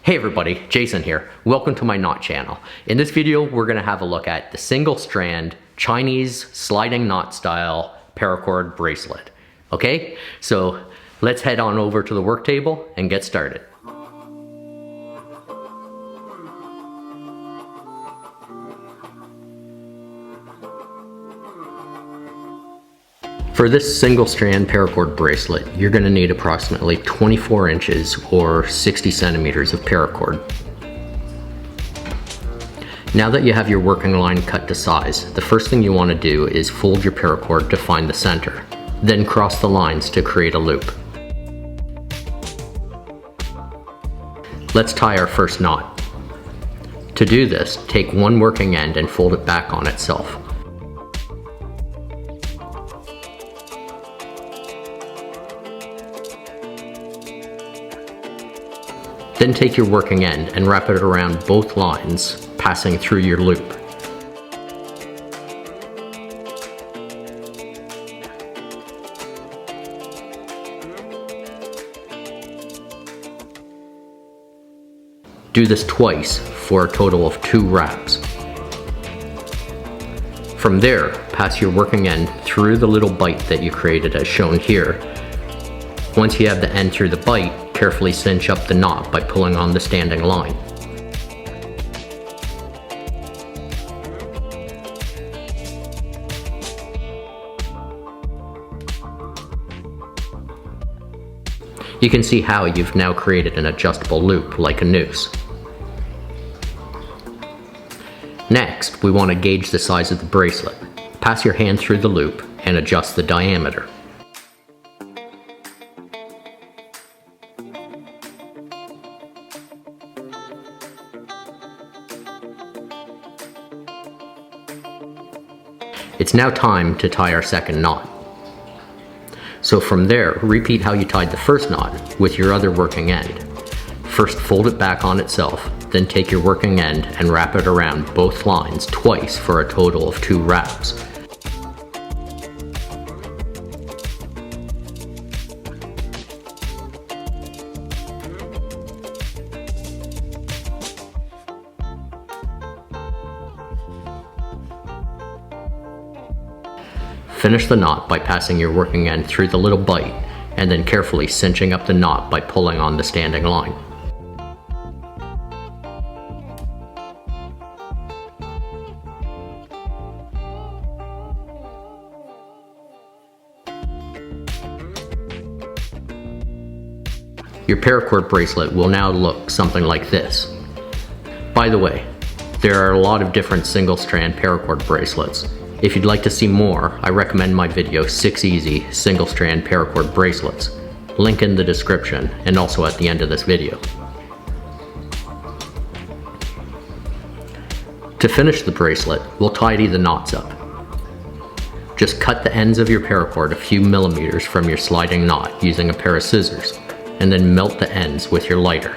Hey everybody, Jason here. Welcome to my knot channel. In this video, we're gonna have a look at the single strand Chinese sliding knot style paracord bracelet. Okay, so let's head on over to the work table and get started. For this single strand paracord bracelet, you're going to need approximately 24 inches or 60 centimeters of paracord. Now that you have your working line cut to size, the first thing you want to do is fold your paracord to find the center, then cross the lines to create a loop. Let's tie our first knot. To do this, take one working end and fold it back on itself. Then take your working end and wrap it around both lines, passing through your loop. Do this twice for a total of 2 wraps. From there, pass your working end through the little bite that you created as shown here. Once you have the end through the bite, carefully cinch up the knot by pulling on the standing line. You can see how you've now created an adjustable loop like a noose. Next, we want to gauge the size of the bracelet. Pass your hand through the loop and adjust the diameter. It's now time to tie our second knot. So from there, repeat how you tied the first knot with your other working end. First fold it back on itself, then take your working end and wrap it around both lines twice for a total of 2 wraps. Finish the knot by passing your working end through the little bite and then carefully cinching up the knot by pulling on the standing line. Your paracord bracelet will now look something like this. By the way, there are a lot of different single strand paracord bracelets. If you'd like to see more, I recommend my video 6 easy single strand paracord bracelets. Link in the description and also at the end of this video. To finish the bracelet, we'll tidy the knots up. Just cut the ends of your paracord a few millimeters from your sliding knot using a pair of scissors, and then melt the ends with your lighter.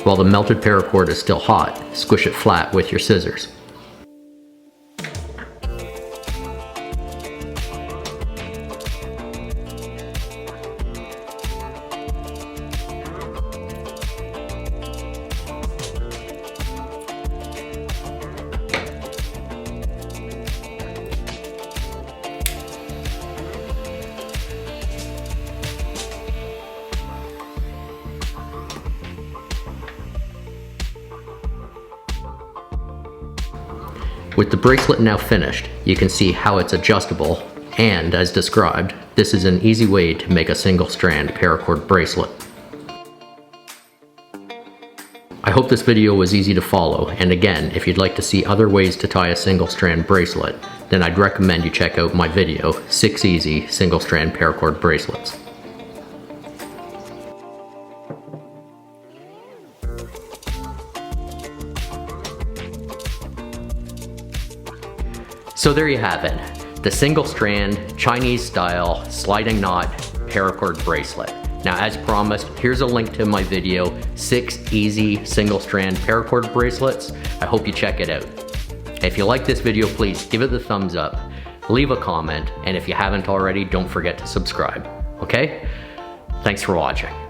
While the melted paracord is still hot, squish it flat with your scissors. With the bracelet now finished, you can see how it's adjustable, and as described, this is an easy way to make a single strand paracord bracelet. I hope this video was easy to follow, and again, if you'd like to see other ways to tie a single strand bracelet, then I'd recommend you check out my video, 6 easy single strand paracord bracelets. So there you have it, the single strand Chinese style sliding knot paracord bracelet. Now, as promised, here's a link to my video, 6 easy single strand paracord bracelets. I hope you check it out. If you like this video, please give it the thumbs up, leave a comment, and if you haven't already, don't forget to subscribe, okay? Thanks for watching.